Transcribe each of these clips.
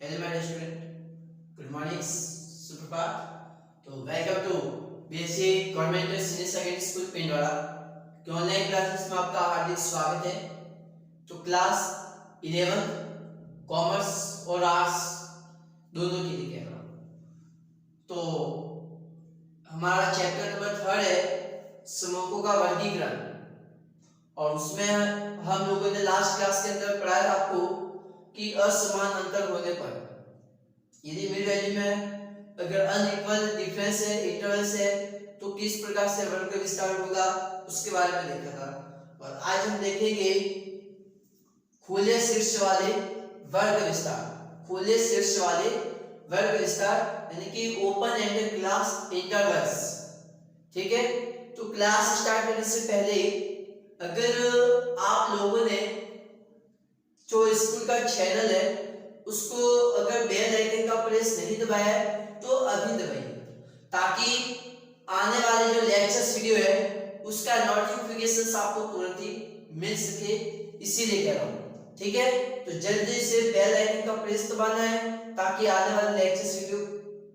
Hello my student, good morning, सुप्रभात। तो welcome to BSC government senior secondary school Pindwara के online classes में आपका हार्दिक स्वागत है। तो क्लास 11 कॉमर्स और आर्ट्स दोनों के लिए कह रहा हूँ। तो हमारा चैप्टर नंबर 3 है समूहों का वर्गीकरण, और उसमें हम लोगों ने लास्ट क्लास के अंदर पढ़ाया आपको कि असमान अंतर होने पर यदि मिड वैल्यू में अगर अनइक्वल डिफरेंस है, इंटरवल्स है, तो किस प्रकार से वर्ग विस्तार होगा उसके बारे में देखा था। और आज हम देखेंगे खुले शीर्ष वाले वर्ग विस्तार। खुले शीर्ष वाले वर्ग विस्तार यानी कि ओपन एंडेड क्लास इंटरवल्स। ठीक है, तो क्लास स्टार्ट करने से पहले अगर आप लोगों ने जो स्कूल का चैनल है उसको अगर बेल आइकन का प्रेस नहीं दबाया है तो अभी दबाइए, ताकि आने वाले जो लेक्चर्स वीडियो है उसका नोटिफिकेशन आपको तुरंत ही मिल सके, इसीलिए कह रहा हूँ। ठीक है, तो जल्दी से बेल आइकन का प्रेस दबाना है ताकि आने वाले लेक्चर्स वीडियो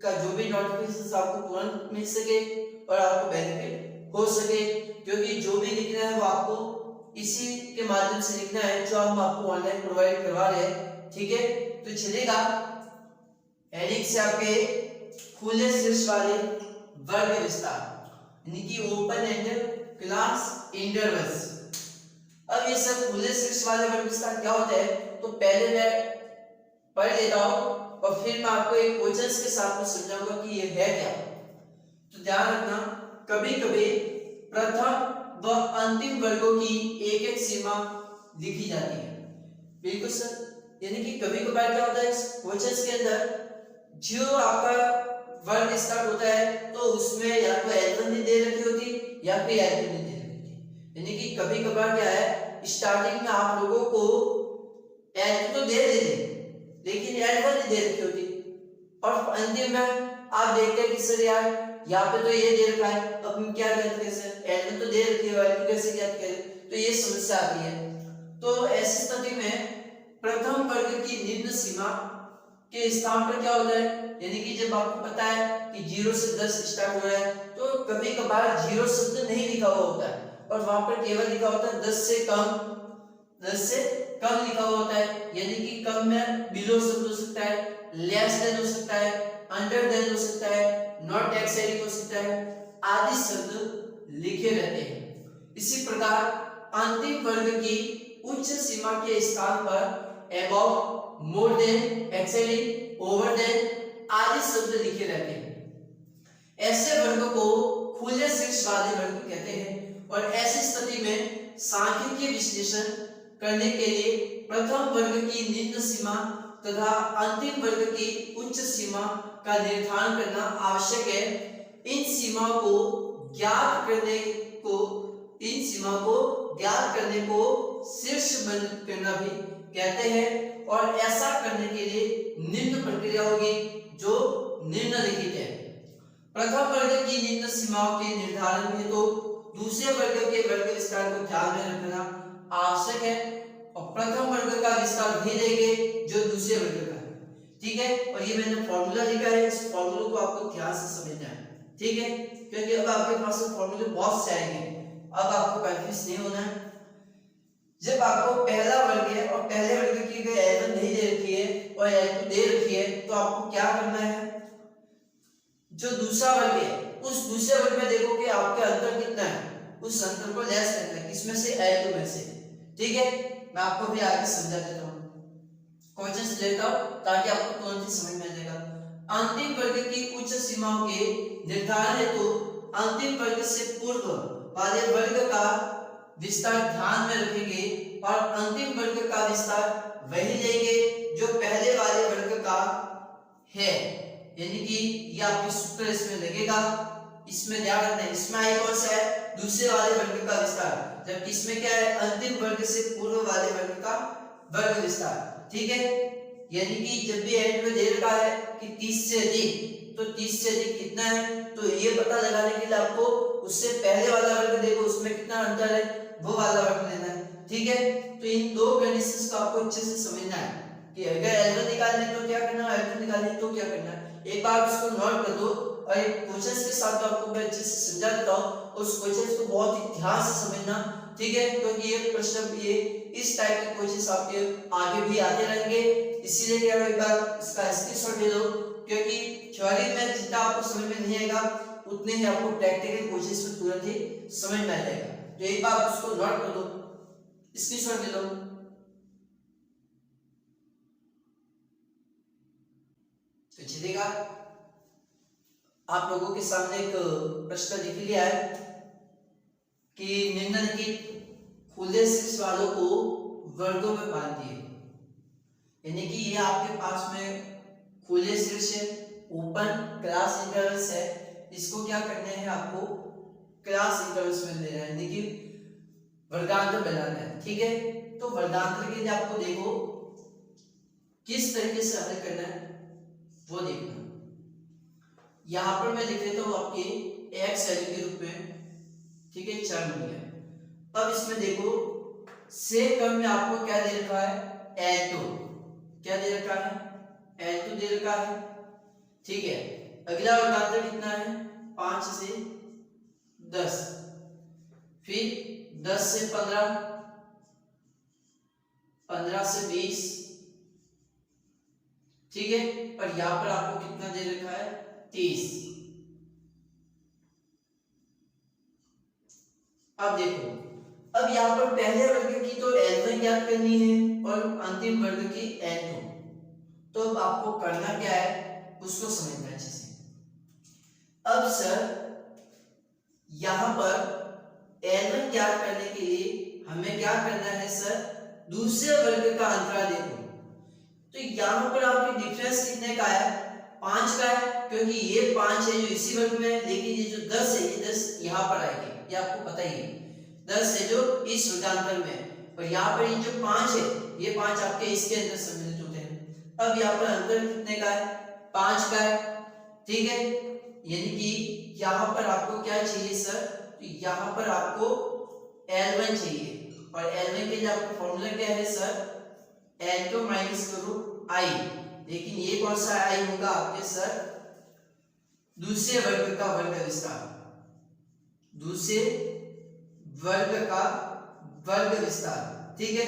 का जो भी नोटिफिकेशन आपको तुरंत मिल सके और आपको बेनिफिट हो सके, क्योंकि जो भी लिखना है वो आपको इसी के माध्यम से लिखना है जो हम आपको ऑनलाइन प्रोवाइड करवा रहे हैं। ठीक है, तो चलेगा हेडिंग से आपके खुले शीर्ष वाले वर्ग विस्तार यानी कि ओपन एंडेड क्लास इंटरवल्स। अब ये सब खुले शीर्ष वाले वर्ग विस्तार क्या होता है तो पहले मैं पढ़ लेता हूं और फिर मैं आपको एक क्वेश्चंस के साथ में समझाऊंगा कि ये है क्या। तो ध्यान रखना, कभी कभी प्रथम व अंतिम वर्गों की एक एक सीमा लिखी जाती है। बिल्कुल सर, यानी कि कभी कभार क्या होता है क्वेश्चंस के अंदर जो आपका वर्ग विस्तार होता है तो उसमें या तो L1 नहीं दे रखी होती या फिर L2 नहीं दे रखी होती। यानी कि कभी कभार क्या है स्टार्टिंग में आप लोगों को L2 तो दे देते लेकिन L1 नहीं दे रखी होती, और अंतिम में आप देखते हैं कि सर यार यहाँ पे तो ये दे रखा है, अब हम क्या करते हैं सर L1 तो दे रखी है L2 कैसे ज्ञात करें, तो ये समस्या आती है। तो ऐसी स्थिति में प्रथम वर्ग की निम्न सीमा के स्थान पर क्या होता है, यानी कि जब आपको पता है कि 0 से 10 स्टार्ट हो रहा है तो कभी कभार 0 शब्द नहीं लिखा हुआ होता है और वहां पर केवल लिखा होता है 10 से कम लिखा हुआ होता है, यानी कि कम में बिलो शब्द हो सकता है, लेस देन हो सकता है, अंडर देन हो सकता है, नॉट एक्सेडिंग हो सकता है, आदि शब्द लिखे रहते हैं। इसी प्रकार अंतिम वर्ग की उच्च सीमा के स्थान पर above, more than, excelling, over than आदि शब्द लिखे रहते हैं। ऐसे वर्ग को खुले शीर्ष वाले वर्ग कहते हैं, और ऐसी स्थिति में सांख्यिकीय विश्लेषण करने के लिए प्रथम वर्ग की निम्न सीमा तथा अंतिम वर्ग की उच्च सीमा का निर्धारण करना आवश्यक है। इन सीमाओं को ज्ञात करने को शीर्ष बंद करना भी कहते हैं, और ऐसा करने के लिए निम्न प्रक्रिया होगी जो निम्नलिखित है। प्रथम वर्ग की निम्न सीमाओं के निर्धारण में तो दूसरे वर्ग के वर्ग विस्तार को ध्यान में रखना आवश्यक है, और प्रथम वर्ग का विस्तार भी लेंगे जो दूसरे वर्ग का है। ठीक है, और ये मैंने फॉर्मूला लिखा है, इस फॉर्मूले को आपको ध्यान से समझना है। ठीक है, क्योंकि अब आपके पास फॉर्मूले बहुत से आएंगे, अब आपको कंफ्यूज नहीं होना है। जब आपको पहला वर्ग है और पहले वर्ग की अगर L1 नहीं दे रखी है और L2 दे रखी है तो आपको क्या करना है, जो दूसरा वर्ग है उस दूसरे वर्ग में देखो कि आपके अंतर कितना है, उस अंतर को लेस करना है, किसमें से L2 में से। ठीक है, मैं आपको भी आगे समझा देता हूँ, क्वेश्चंस लेता हूँ ताकि आपको तुरंत ही समझ में आ जाएगा। अंतिम वर्ग की उच्च सीमाओं के निर्धारण हेतु अंतिम वर्ग से पूर्व वाले वर्ग का विस्तार ध्यान में रखेंगे और अंतिम वर्ग का विस्तार वही लेंगे जो पहले वाले वर्ग का है, यानी कि ये आपके सूत्र इसमें लगेगा। इसमें ध्यान रखना है, इसमें आई कौन सा है दूसरे वाले वर्ग का विस्तार, जबकि इसमें क्या है अंतिम वर्ग से पूर्व वाले वर्ग का वर्ग विस्तार। ठीक है, यानी कि जब भी एंड में दे रखा है कि 30 से अधिक, तो 30 से अधिक कितना है, तो ये पता लगाने के लिए आपको उससे पहले वाला वर्ग देखो उसमें कितना अंतर है वो वाला वर्ग लेना है। ठीक है, तो इन दो कंडीशंस को आपको अच्छे से समझना है कि अगर L1 निकालने तो क्या करना तो क्या करना है, एक बार उसको नोट कर दो और एक क्वेश्चन के साथ आपको मैं अच्छे से समझा देता हूँ, उस क्वेश्चन को बहुत ही ध्यान से समझना, ठीक है, क्योंकि ये प्रश्न ये इस टाइप के क्वेश्चन आपके आगे भी आते रहेंगे, इसीलिए क्या एक बार इसका स्क्रीनशॉट ले लो, क्योंकि थ्योरी में जितना आपको समझ में नहीं आएगा उतने ही आपको प्रैक्टिकल क्वेश्चंस में तुरंत ही समझ में आ जाएगा। तो एक बार उसको नोट कर दो, स्क्रीनशॉट ले लो। तो चलिएगा आप लोगों के सामने एक प्रश्न लिख लिया है कि निम्नलिखित खुले शीर्ष वालों को वर्गों में बांट दिए, यानी कि ये आपके पास में खुले शीर्ष है, ओपन क्लास इंटरवल्स है, इसको क्या करना है आपको क्लास इंटरवल्स में लेना है, यानी कि वर्गांतर बनाना है, ठीक है। तो वर्गांतर के लिए आपको देखो किस तरीके से हल करना है वो देखना। यहां पर मैं लिख देता हूं आपके x वैल्यू के रूप में, ठीक है, 4 मिल गया। अब इसमें देखो से क्रम में आपको क्या दे रखा है, L2, क्या दे रखा है, L2 दे रखा है, ठीक है। अगला वर्गांतर कितना है, 5 से 10, फिर 10 से 15, 15 से 20, ठीक है, और यहां पर आपको कितना दे रखा है, 30। अब देखो, अब यहां पर पहले वर्ग की तो L1 ज्ञात करनी है और अंतिम वर्ग की L2, तो अब आपको करना क्या है उसको समझना अच्छे से। अब सर यहां पर L1 ज्ञात करने के लिए हमें क्या करना है सर, दूसरे वर्ग का अंतराल देखो, तो यहां पर आपके डिफरेंस कितने का है, 5 का है, क्योंकि ये 5 है जो इसी वर्ग में है, लेकिन ये जो 10 है ये 10 यहां पर आएगी, ये आपको पता ही है, 10 है जो इस वर्गांतर में, और यहां पर ये जो 5 है ये 5 आपके इसके अंदर सम्मिलित होते हैं। अब यहां पर अंतर कितने का है, 5 का है, ठीक है, यानी कि यहां पर आपको क्या चाहिए सर, तो यहां पर आपको L1 चाहिए, और L1 के लिए आपका फॉर्मूला क्या है सर, L2 माइनस करो I, लेकिन ये कौन सा I होगा आपके सर, दूसरे वर्ग का वर्ग विस्तार, दूसरे वर्ग का वर्ग विस्तार, ठीक है।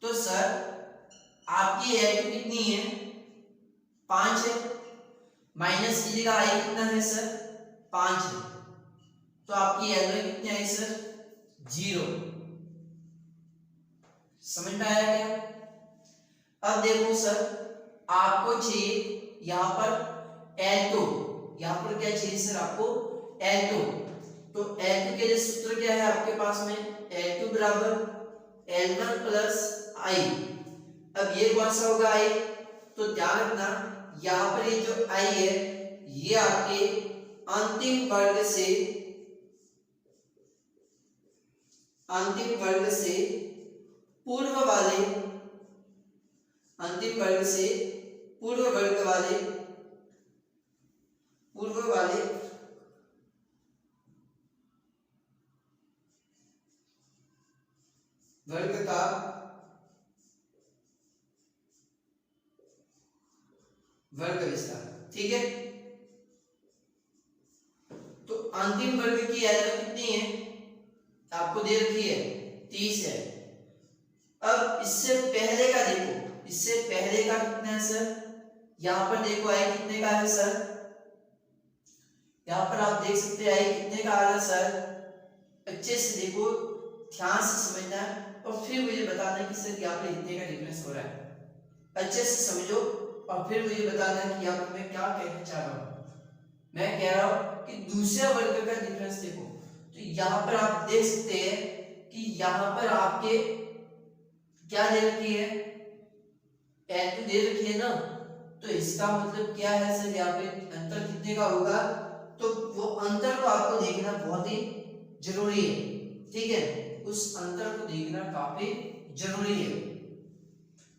तो सर आपकी L2 कितनी है, 5 है, माइनस कीजिएगा I कितना है सर, 5 है, तो आपकी L1 कितनी आई सर, 0। समझ में आया क्या। अब देखो सर आपको चाहिए यहां पर L2, यहां पर क्या चाहिए सर आपको L2, तो L2 के लिए सूत्र क्या है आपके पास में, L2 बराबर L1 प्लस I। अब ये कौन सा होगा I, तो ध्यान रखना यहां पर ये जो I है ये आपके अंतिम वर्ग से पूर्व वाले, अंतिम वर्ग से पूर्व वर्ग वाले वर्ग का वर्ग विस्तार, ठीक है। तो अंतिम वर्ग की L1 कितनी है आपको दे रखी है, 30 है। अब इससे पहले का देखो, इससे पहले का कितना है सर, यहां पर देखो I कितने का है सर, यहां पर आप देख सकते हैं I कितने का आ रहा है सर, अच्छे से देखो ध्यान से समझना और फिर मुझे बताना कि सर यहाँ पर इतने का डिफरेंस हो रहा है, अच्छे से समझो और फिर मुझे बताना कि यहाँ पर मैं क्या कहना चाह रहा हूँ। मैं कह रहा हूँ कि दूसरे वर्ग का डिफरेंस देखो, तो यहाँ पर आप देख सकते हैं कि यहाँ पर आपके क्या दे रखी है, L2 दे रखी है ना, तो इसका मतलब क्या है सर, यहाँ पे अंतर कितने का होगा, तो वो अंतर को आपको देखना बहुत ही जरूरी है, ठीक है, उस अंतर को देखना काफी जरूरी है।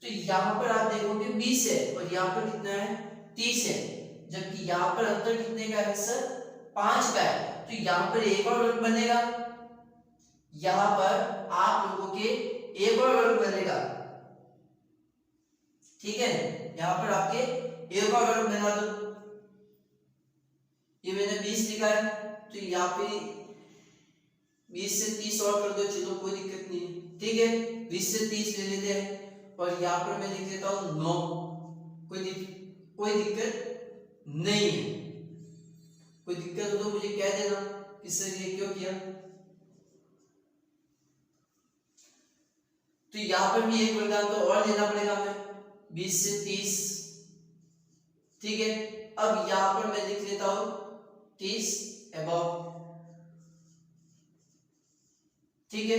तो यहाँ पर आप देखोगे 20 है और यहाँ पर कितना है, 30 है, जबकि यहाँ पर अंतर कितने का है सर, 5 का है, तो यहाँ पर एक और वर्ग बनेगा, यहाँ पर आप लोगों के एक और वर्ग बनेगा, ठीक है, यहाँ पर आपके a का वर्ग बना दो, ये मैंने 20 लिखा है तो यहाँ पे 20 से 30 और कर दो, चलो कोई दिक्कत नहीं है। ठीक है, 20 से 30 ले लेते हैं और यहाँ पर मैं लिख देता हूँ 9, कोई दिक्कत नहीं है। कोई दिक्कत हो तो मुझे कह देना कि सर ये क्यों किया। तो यहाँ पर भी एक वर्गांक तो और लेना पड़ेगा हमें, 20 से 30। ठीक है, अब यहाँ पर मैं लिख लेता हूँ 30 अबव। ठीक है,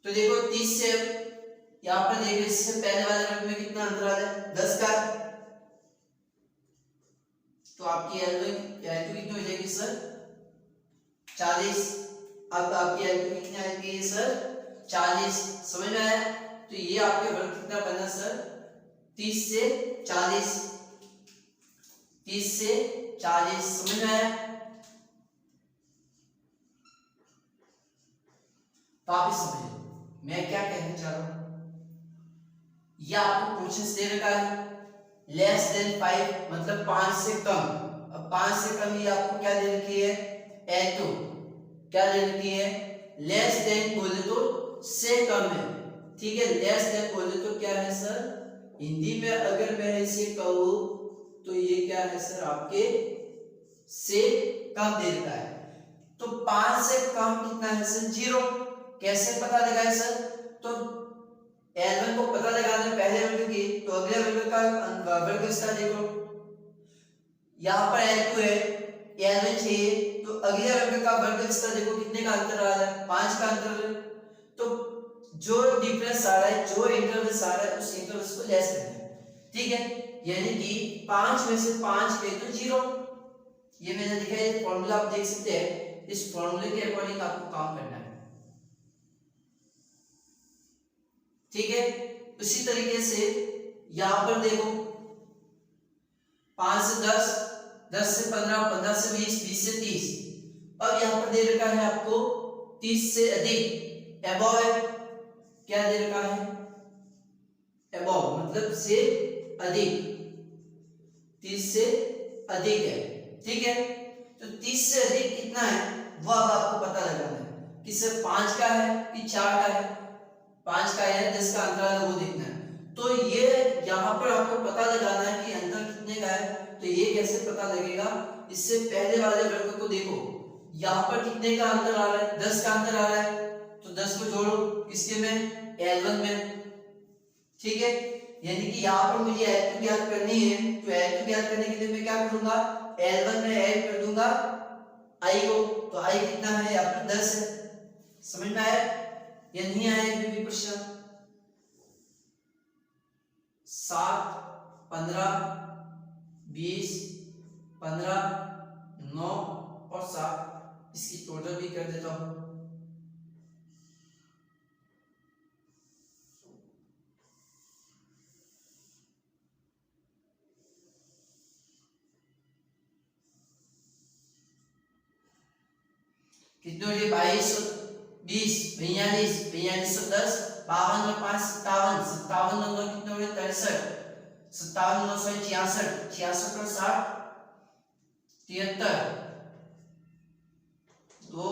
तो देखो 30 से यहाँ पर देखो इससे पहले वाले वर्ग में कितना अंतराल है, 10 का। तो आपकी L2 कितनी हो जाएगी सर, 40। अब आपकी L2 कितनी आएगी सर, 40। समझ में आया? तो ये आपके वर्ग कितना बना सर, 30 से 40, 30 से 40। समझ में आया? वापिस समझिए मैं क्या कहना चाह रहा हूं। ये आपको क्वेश्चन दे रखा है लेस देन 5 मतलब 5 से कम। अब 5 से कम ये आपको क्या दे रखी है, L2 क्या दे रखी है, लेस देन बोले तो से कम है। ठीक है, लेस देन बोले तो क्या है सर, हिंदी में अगर मैं इसे कहूं तो ये क्या है सर, आपके से कम दे रखा है। तो 5 से कम कितना है सर, 0। कैसे पता लगाए सर, तो L1 को पता लगाना पहले वर्ग की, तो अगले वर्ग का वर्ग विस्तार देखो, यहाँ पर L2 है, L1 चाहिए, तो अगले वर्ग का वर्ग विस्तार देखो कितने का अंतर आ रहा है, 5 का अंतर है। तो जो डिफरेंस आ रहा है, जो इंटरवल आ रहा है, उस इंटरवल को लेस करना है। ठीक है, यानी कि 5 में से 5 गए तो 0। ये मैंने लिखा है, फॉर्मूला आप देख सकते हैं, इस फॉर्मूले के अकॉर्डिंग आपको काम करना है। ठीक है, उसी तरीके से यहां पर देखो 5 से 10, 10 से 15, 15 से 20, 20 से 30। अब यहां पर दे रखा है आपको 30 से अधिक, अबव है। क्या दे रखा है, अबव मतलब से अधिक, 30 से अधिक है। ठीक है, तो 30 से अधिक कितना है वो अब आपको पता लगाना है कि सर 5 का है कि 4 का है, 5 का है 10 का अंतराल है वो देखना है। तो ये यहाँ पर आपको पता लगाना है कि अंतर कितने का है। तो ये कैसे पता लगेगा, इससे पहले वाले वर्ग को देखो, यहाँ पर कितने का अंतर आ रहा है, 10 का अंतर आ रहा है, तो 10 को जोड़ो किसके में, L1 में। ठीक है, यानी कि यहाँ पर मुझे L2 ज्ञात करनी है, तो L2 ज्ञात करने के लिए मैं क्या करूंगा, L1 में ऐड कर दूंगा I को, तो I कितना है, यहाँ पर 10 है। समझ में आया या नहीं आया भी प्रश्न? 7, 15, 20, 15, 9 और 7, इसकी टोटल भी कर देता हूं। कितने हो गए, 2220, 42, 4210, 52 और 5 57, 57 और 9 कितने हो गए, 63, 57 9 66, 66 और 60 73, 2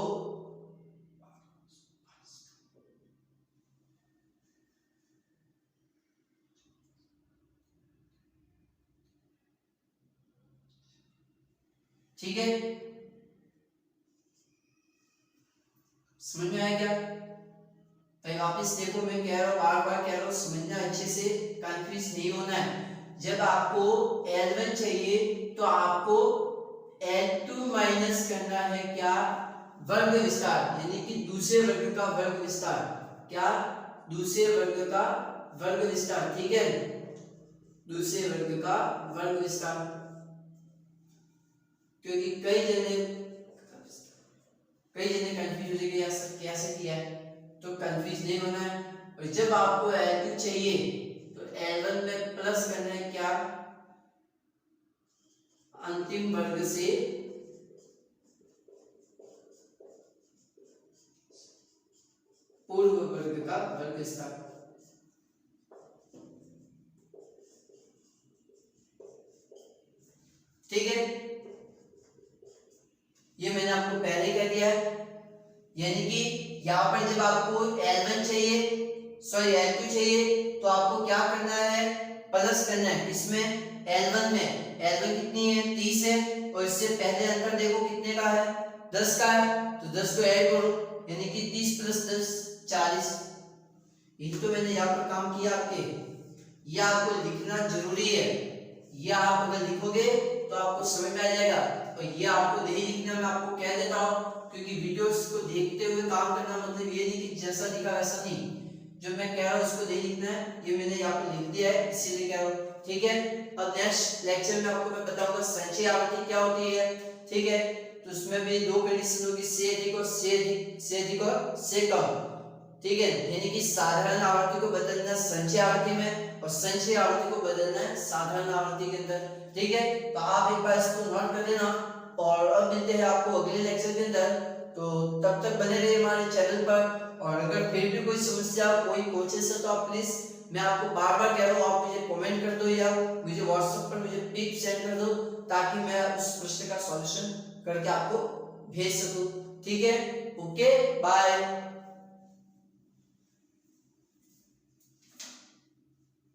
ठीक है, समझ में आया क्या? तो वापस देखो, मैं कह रहा हूँ, बार बार कह रहा हूँ, समझना अच्छे से, कंफ्यूज नहीं होना है। जब आपको L1 चाहिए तो आपको L2 माइनस करना है क्या, वर्ग विस्तार, यानी कि दूसरे वर्ग का वर्ग विस्तार। क्या, दूसरे वर्ग का वर्ग विस्तार। ठीक है, दूसरे वर्ग का वर्ग विस्तार, क्योंकि कई जने कंफ्यूज हो जाएंगे यार सर कैसे किया है, तो कंफ्यूज नहीं होना है। और जब आपको L2 चाहिए तो L1 में प्लस करना है क्या, अंतिम वर्ग से पूर्ण वर्ग का वर्ग स्थान। ठीक है, ये मैंने आपको पहले कह दिया है। यानी कि यहाँ पर जब आपको L1 चाहिए, सॉरी L2 चाहिए, तो आपको क्या करना है, प्लस करना है। इसमें L1 में L1 कितनी है, 30 है, और इससे पहले अंतर देखो कितने का है, 10 का है, तो 10 को ऐड करो, यानी कि 30 प्लस 10 40। ये तो मैंने यहाँ पर काम किया आपके, यह आपको लिखना जरूरी है। यह आप अगर लिखोगे तो आपको समझ में आ जाएगा, और यह आपको नहीं लिखना मैं आपको कह देता हूँ, क्योंकि वीडियोस को देखते हुए काम करना मतलब ये नहीं कि जैसा लिखा वैसा नहीं, जो मैं कह रहा हूँ उसको नहीं लिखना है। ये मैंने यहाँ पे लिख दिया है, इसीलिए कह रहा हूँ। ठीक है, अब नेक्स्ट लेक्चर में आपको मैं बताऊंगा संचयी आवृत्ति क्या होती है। ठीक है, तो उसमें भी दो कंडीशन होगी, से अधिक और से अधिक और से कम। ठीक है, यानी कि साधारण आवर्ती को बदलना संचयी आवर्ती में, और संचयी आवर्ती को बदलना है साधारण आवर्ती के अंदर। ठीक है, तो आप एक बार इसको नोट कर लेना, और अब मिलते हैं आपको अगले लेक्चर के अंदर। तो तब तक बने रहिए हमारे चैनल पर, और अगर फिर भी कोई समस्या, कोई कोशिश है, तो आप प्लीज, मैं आपको बार बार कह रहा हूँ, आप मुझे कमेंट कर दो या मुझे व्हाट्सएप पर मुझे पिक सेंड कर दो, ताकि मैं उस प्रश्न का सॉल्यूशन करके आपको भेज सकूं। ठीक है, ओके, बाय।